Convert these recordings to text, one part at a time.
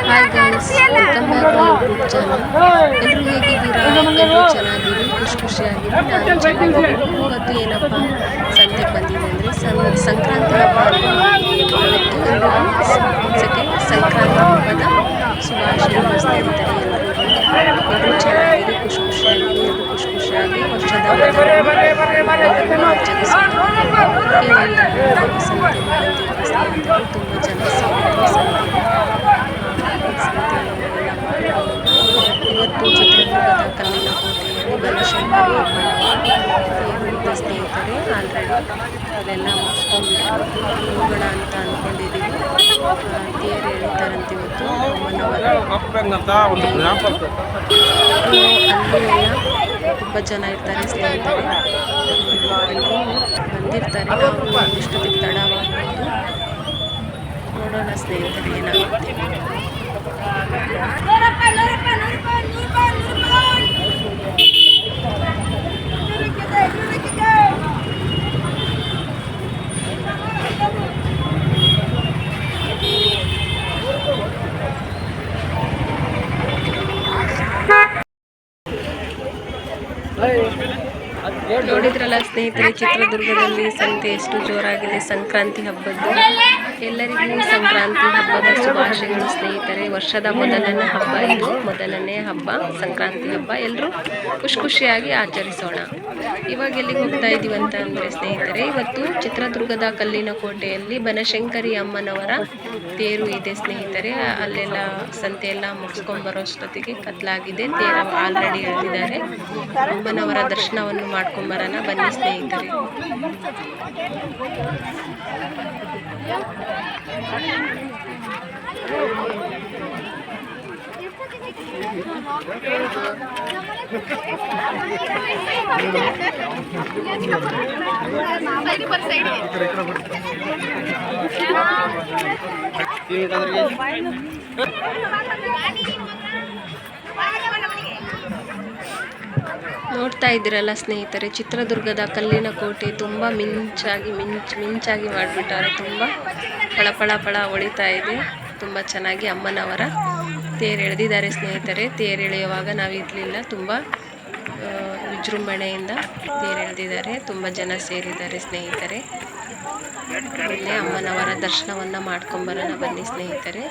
Hi guys, welcome back my YouTube channel. ಎಲ್ಲರೂ ಹೇಗಿದ್ದೀರಾ? ಎಲ್ಲರೂ ಚೆನ್ನಾಗಿರಿ, ಖುಷಿಯಾಗಿರಿ. ನಾನು ಚೆನ್ನಾಗಿದ್ದೀನಿ. ಇವತ್ತು ಏನಪ್ಪ ಸಂತೆಗೆ ಬಂದಿದೆ ಅಂದರೆ ಸಂಕ್ರಾಂತಿ ಹಬ್ಬ. ಇವತ್ತು ಸಂಕ್ರಾಂತಿ ಹಬ್ಬದ ಶುಭಾಶಯಗಳು ಸ್ನೇಹಿತರೆ. ಎಲ್ಲರೂ ಚೆನ್ನಾಗಿರಿ, ಖುಷಿಯಾಗಿರಿ. ಎಲ್ಲರೂ ಖುಷಿಯಾಗಿ ವರ್ಷದ ಹಬ್ಬವನ್ನು ಆಚರಿಸೋಣ. ಸಂತೆಗೆ ಬಂದಿದ್ದ ಸ್ನೇಹಿತರು ತುಂಬ ಜನ ಸೇರಿದ್ರು ಸಂತೆಗೆ. ಇವತ್ತು ಚಿತ್ರದುರ್ಗದ ಕಲ್ಲಿನ ಕೋಟೆಯಲ್ಲಿ ಬನಶಂಕರಿ ಅಮ್ಮನವರ ಸ್ನೇಹಿತರೆ. ಆಲ್ರೆಡಿ ಅದೆಲ್ಲ ಮುಗಿಸ್ಕೊಂಡ್ಬಿಟ್ಟು ಹೋಗೋಣ ಅಂತ ಅಂದ್ಕೊಂಡಿದ್ದೀವಿ. ತೇರು ಎಳಿತಾರಂತೆ ಇವತ್ತು ಅಮ್ಮನವರ. ಅಲ್ಲೆಲ್ಲ ತುಂಬ ಜನ ಇರ್ತಾರೆ ಸ್ನೇಹಿತರೆ. ಎಲ್ಲರೂ ಬಂದಿರ್ತಾರೆ. ನಾವು ಎಷ್ಟೊತ್ತಿಗೆ ತಡವಾಗ್ಬೋದು ನೋಡೋಣ ಸ್ನೇಹಿತರೆ ಏನಾಗುತ್ತೆ. ನೋಡಿದ್ರಲ್ಲ ಸ್ನೇಹಿತರೆ, ಚಿತ್ರದುರ್ಗದಲ್ಲಿ ಸಂತೆ ಎಷ್ಟು ಜೋರಾಗಿದೆ ಸಂಕ್ರಾಂತಿ ಹಬ್ಬದ್ದು. ಎಲ್ಲರಿಗೂ ಸಂಕ್ರಾಂತಿ ಹಬ್ಬದ ಶುಭಾಶಯಗಳು ಸ್ನೇಹಿತರೆ. ವರ್ಷದ ಮೊದಲನೇ ಹಬ್ಬ ಇದು, ಮೊದಲನೇ ಹಬ್ಬ ಸಂಕ್ರಾಂತಿ ಹಬ್ಬ. ಎಲ್ಲರೂ ಖುಷಿಯಾಗಿ ಆಚರಿಸೋಣ. ಇವಾಗ ಎಲ್ಲಿಗೆ ಹೋಗ್ತಾ ಇದ್ದೀವಿ ಅಂತ ಅಂದರೆ ಸ್ನೇಹಿತರೆ, ಇವತ್ತು ಚಿತ್ರದುರ್ಗದ ಕಲ್ಲಿನ ಕೋಟೆಯಲ್ಲಿ ಬನಶಂಕರಿ ಅಮ್ಮನವರ ತೇರು ಇದೆ ಸ್ನೇಹಿತರೆ. ಅಲ್ಲೆಲ್ಲ ಸಂತೆ ಎಲ್ಲ ಮುಗಿಸ್ಕೊಂಡ್ಬರೋಷ್ಟೊತ್ತಿಗೆ ಕತ್ಲಾಗಿದೆ. ತೇರು ಆಲ್ರೆಡಿ ಎಳೆದಿದ್ದಾರೆ. ಅಮ್ಮನವರ ದರ್ಶನವನ್ನು ಮಾಡ್ಕೊಂಬರೋಣ ಬನ್ನಿ ಸ್ನೇಹಿತರೆ. ನೋಡ್ತಾ ಇದ್ದೀರಲ್ಲ ಸ್ನೇಹಿತರೆ, ಚಿತ್ರದುರ್ಗದ ಕಲ್ಲಿನ ಕೋಟೆ ತುಂಬ ಮಿಂಚಾಗಿ ಮಾಡಿಬಿಟ್ಟಾರೆ. ತುಂಬ ಪಳ ಹೊಳಿತಾ ಇದೆ. ತುಂಬ ಚೆನ್ನಾಗಿ ಅಮ್ಮನವರ ತೇರು ಎಳೆದಿದ್ದಾರೆ ಸ್ನೇಹಿತರೆ. ತೇರು ಎಳೆಯುವಾಗ ನಾವು ಇರಲಿಲ್ಲ. ತುಂಬ ವಿಜೃಂಭಣೆಯಿಂದ ತೇರು ಎಳೆದಿದ್ದಾರೆ. ತುಂಬ ಜನ ಸೇರಿದ್ದಾರೆ ಸ್ನೇಹಿತರೆ. ಇಲ್ಲೇ ಅಮ್ಮನವರ ದರ್ಶನವನ್ನು ಮಾಡ್ಕೊಂಬರೋಣ ಬನ್ನಿ ಸ್ನೇಹಿತರೆ.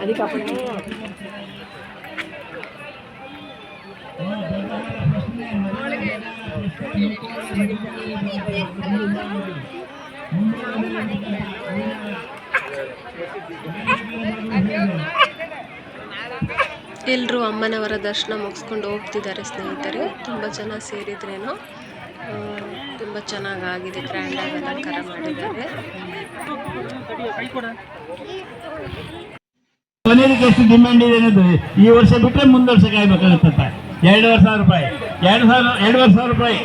అది కాకుండా ಎಲ್ಲರೂ ಅಮ್ಮನವರ ದರ್ಶನ ಮುಗಿಸ್ಕೊಂಡು ಹೋಗ್ತಿದ್ದಾರೆ ಸ್ನೇಹಿತರೆ. ತುಂಬ ಜನ ಸೇರಿದ್ರೇನೋ. ತುಂಬ ಚೆನ್ನಾಗಾಗಿದೆ, ಗ್ರ್ಯಾಂಡಾಗಿ ಅಲಂಕಾರ ಮಾಡಿದ್ದಾರೆ. ಕೊನೆಯದಕ್ಕೆ ಎಷ್ಟು ಡಿಮ್ಯಾಂಡ್ ಇದೆ ಅನ್ನೋದು ಈ ವರ್ಷ ಬಿಟ್ಟರೆ ಮುಂದೆ ವರ್ಷ ಕಾಯ್ಬೇಕಾಗುತ್ತೆ. 2,500 ರೂಪಾಯಿ, 2,500 ರೂಪಾಯಿ,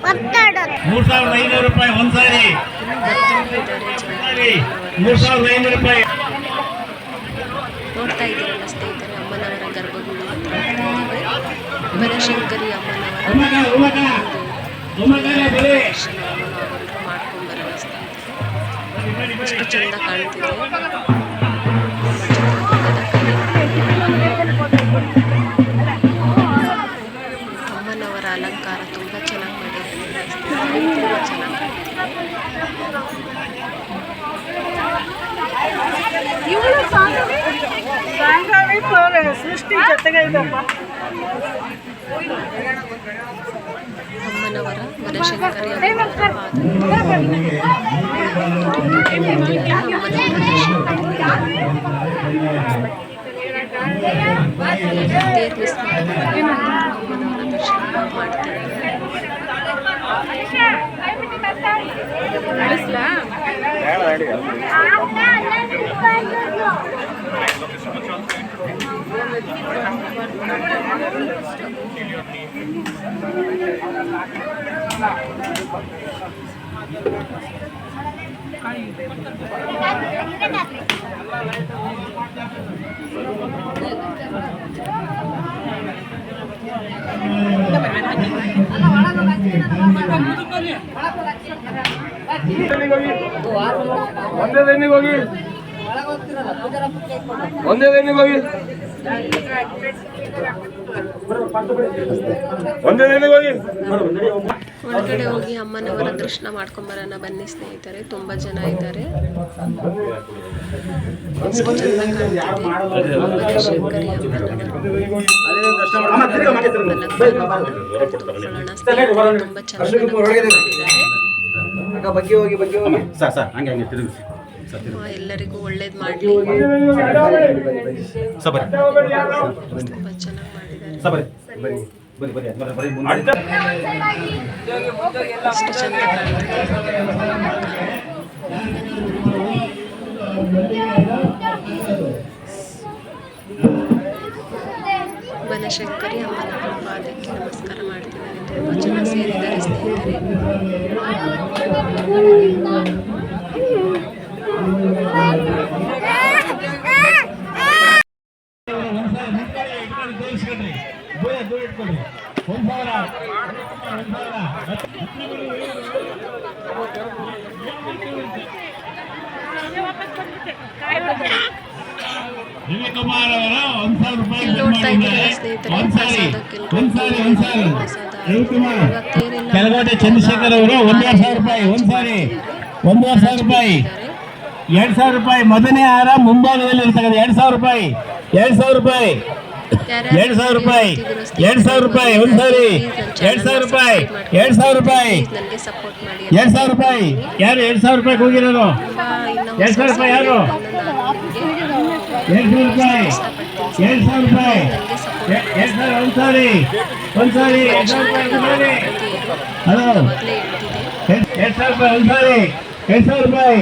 3,500 ರೂಪಾಯಿ ಒಂದ್ಸಾರಿ, 3,500 ರೂಪಾಯಿ. ನೋಡ್ತಾ ಇದ್ದೀರಲ್ಲ ಸ್ನೇಹಿತರೆ, ಅಮ್ಮನವರ ಗರ್ಭಗುಡಿ ಬನಶಂಕರಿ ಅಮ್ಮನವರ ಮಾಡ್ಕೊಂಡ್ಬರೋಣ ಸ್ನೇಹಿತರೆ. ಎಷ್ಟು ಚಂದ ಕಾಣ್ತಿದೆ. ಅಮ್ಮನವರ ಅಲಂಕಾರ ತುಂಬ ಚೆನ್ನಾಗಿ ಮಾಡಿದ್ದಾರೆ. ತುಂಬ ಚೆನ್ನಾಗಿ ಸೃಷ್ಟಿ ಜೊತೆಗೆ ಇದಪ್ಪ. ಅಮ್ಮನವರ ಬನಶಂಕರಿ ತೇರು ಮಿಸ್ ಅಮ್ಮನವರ ದರ್ಶನ ಮಾಡ್ತಾರೆ. ಒಂದೇ ದನಿಗೆ ಹೋಗಿ ಒಳಗಡೆ ಹೋಗಿ ಅಮ್ಮನವರ ದರ್ಶನ ಮಾಡ್ಕೊಂಬರೋಣ ಬನ್ನಿ ಸ್ನೇಹಿತರೆ. ತುಂಬ ಜನ ಇದ್ದಾರೆ. ಎಷ್ಟು ಚಂದ ಕಾಣ್ತಿದೆ. ಬನಶಂಕರಿ ಅಮ್ಮನವರ ತುಂಬ ಚೆನ್ನಾಗಿ ಮಾಡಿದ್ದಾರೆ. ಎಲ್ಲರಿಗೂ ಒಳ್ಳೇದು ಮಾಡಲಿ. ತುಂಬ ಚೆನ್ನಾಗಿ ಮಾಡಿದ್ದಾರೆ. ಎಷ್ಟು ಚಂದ ಬನಶಂಕರಿ ಅಮ್ಮನವರ ಪಾದಕ್ಕೆ ನಮಸ್ಕಾರ ಮಾಡ್ತಿದ್ದಾರೆ. ತುಂಬ ಜನ ಸೇರಿದ್ದಾರೆ ಸ್ನೇಹಿತರೆ. ರವಿಕುಮಾರ್ ಅವರ 1,000 ರೂಪಾಯಿ ನೋಡ್ತಾ ಇದ್ದೀರಾ ಸ್ನೇಹಿತರೆ. ಕೆಳಗೋಟೆ ಚಂದ್ರಶೇಖರ್ ಅವರು 1,500 ರೂಪಾಯಿ. 1,500 ರೂಪಾಯಿ. 2,000 ರೂಪಾಯಿ ಮೊದಲನೇ ಹಾರ ಮುಂಭಾಗದಲ್ಲಿ ಇರ್ತಕ್ಕಂಥ 2,000 ರೂಪಾಯಿ. 2,000 ರೂಪಾಯಿ. 2,000 ರೂಪಾಯಿ. 2,000 ರೂಪಾಯಿ. ಒಂದ್ಸಾರಿ 2,000 ರೂಪಾಯಿ. 2,000 ರೂಪಾಯಿ. 2,000 ರೂಪಾಯಿ. ಯಾರು 2,000 ರೂಪಾಯಿ ಹೋಗಿರೋದು? 2,000 ರೂಪಾಯಿ ಯಾರು? 2,000 ರೂಪಾಯಿ. 2,000 ರೂಪಾಯಿ. 2,000 ಒಂದ್ಸಾರಿ. 2,000 ರೂಪಾಯಿ. ಹಲೋ 2,000 ರೂಪಾಯಿ ಒಂದ್ಸಾರಿ. 2,000 ರೂಪಾಯಿ.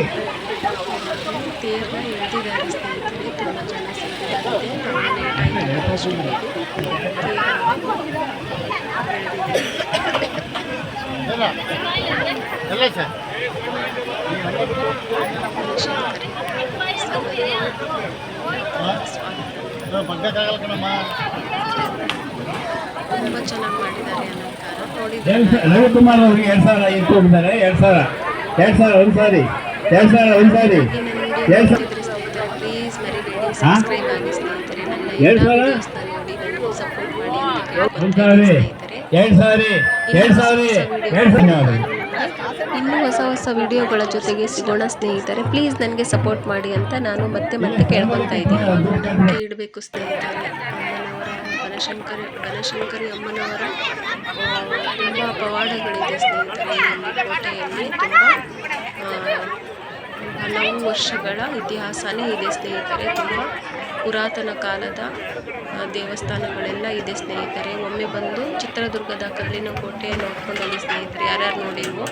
ತುಂಬ ಚೆನ್ನಾಗಿ ಮಾಡಿದ್ದಾರೆ ಅಲಂಕಾರ ನೋಡಿ. ರವಿಕುಮಾರ್ ಅವರಿಗೆ 2,000 ಇಟ್ಟು ಹೋಗಿದ್ದಾರೆ. 2,000 ಒಂದ್ಸಾರಿ. 2,000 ಒಂದ್ಸಾರಿ. ಪ್ಲೀಸ್ ಮರಿಬೇಡಿ ಸಬ್ಸ್ಕ್ರೈಬ್ ಆಗಿ ಸ್ನೇಹಿತರೆ. ನನ್ನ ಎಲ್ಲ ವಿಡಿಯೋಸ್ನ ನೋಡಿ ನನಗೂ ಸಪೋರ್ಟ್ ಮಾಡಿ ಅಂತ ಕೇಳ್ಕೊಳ್ತೀನಿ ಸ್ನೇಹಿತರೆ. ಇನ್ನೂ ಹೊಸ ಹೊಸ ವಿಡಿಯೋಗಳ ಜೊತೆಗೆ ಸಿಗೋಣ ಸ್ನೇಹಿತರೆ. ಪ್ಲೀಸ್ ನನಗೆ ಸಪೋರ್ಟ್ ಮಾಡಿ ಅಂತ ನಾನು ಮತ್ತೆ ಕೇಳ್ಕೊತಾ ಇದ್ದೀನಿ. ಇಡಬೇಕು ಸ್ನೇಹಿತರೆ. ಬನಶಂಕರಿ ಅಮ್ಮನವರ ತುಂಬ ಪವಾಡಗಳಿದೆ ಸ್ನೇಹಿತರೆ. ಕೋಟೆಯಲ್ಲಿ ತುಂಬ ಹಲವು ವರ್ಷಗಳ ಇತಿಹಾಸನೇ ಇದೆ ಸ್ನೇಹಿತರೆ. ತುಂಬ ಪುರಾತನ ಕಾಲದ ದೇವಸ್ಥಾನಗಳೆಲ್ಲ ಇದೆ ಸ್ನೇಹಿತರೆ. ಒಮ್ಮೆ ಬಂದು ಚಿತ್ರದುರ್ಗದ ಕಲ್ಲಿನ ಕೋಟೆ ನೋಡ್ಕೊಂಡು ಹೋಗಿ ಸ್ನೇಹಿತರೆ. ಯಾರ್ಯಾರು ನೋಡಿಲ್ವೋ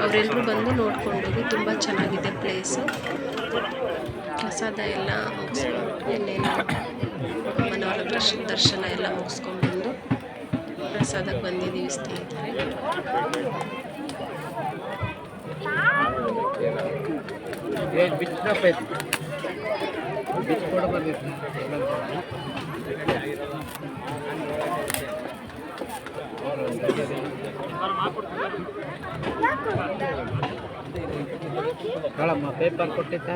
ಅವರೆಲ್ಲರೂ ಬಂದು ನೋಡ್ಕೊಂಡು ಹೋಗಿ. ತುಂಬ ಚೆನ್ನಾಗಿದೆ ಪ್ಲೇಸು. ಪ್ರಸಾದ ಎಲ್ಲ ಮುಗಿಸ್ಕೊಂಡು ಎಲ್ಲೆಲ್ಲ ಅಮ್ಮನವರ ದರ್ಶನ ಎಲ್ಲ ಮುಗಿಸ್ಕೊಂಡ್ಬಂದು ಪ್ರಸಾದಕ್ಕೆ ಬಂದಿದ್ದೀವಿ ಸ್ನೇಹಿತರೆ. ಪೇಪರ್ ಕೊಟ್ಟಿದ್ದ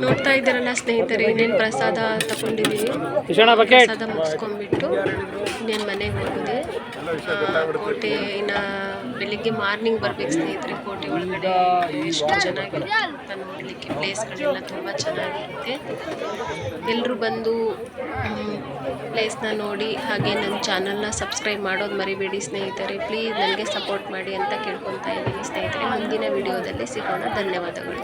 ನೋಡ್ತಾ ಇದ್ದೀರಲ್ಲ ಸ್ನೇಹಿತರೆ, ಇನ್ನೇನು ಪ್ರಸಾದ ತಗೊಂಡಿದ್ದೀವಿ. ಪ್ರಸಾದ ಮುಗಿಸ್ಕೊಂಡ್ಬಿಟ್ಟು ಇನ್ನೇನು ಮನೆಗೆ ಹೋಗೋದೆ. ಕೋಟೆ ಇನ್ನು ಬೆಳಿಗ್ಗೆ ಮಾರ್ನಿಂಗ್ ಬರ್ಬೇಕು ಸ್ನೇಹಿತರೆ. ಕೋಟೆ ಒಳಗಡೆ ಎಷ್ಟು ಚೆನ್ನಾಗಿರುತ್ತೆ ಅಂತ ನೋಡಲಿಕ್ಕೆ, ಪ್ಲೇಸ್ಗಳೆಲ್ಲ ತುಂಬ ಚೆನ್ನಾಗಿರುತ್ತೆ. ಎಲ್ಲರೂ ಬಂದು ಪ್ಲೇಸ್ನ ನೋಡಿ, ಹಾಗೆ ನನ್ನ ಚಾನಲ್ನ ಸಬ್ಸ್ಕ್ರೈಬ್ ಮಾಡೋದು ಮರಿಬೇಡಿ ಸ್ನೇಹಿತರೆ. ಪ್ಲೀಸ್ ನನಗೆ ಸಪೋರ್ಟ್ ಮಾಡಿ ಅಂತ ಕೇಳ್ಕೊತಾ ಇದ್ದೀನಿ ಸ್ನೇಹಿತರೆ. ಮುಂದಿನ ವಿಡಿಯೋದಲ್ಲಿ ಸಿಗೋಣ. ಧನ್ಯವಾದಗಳು.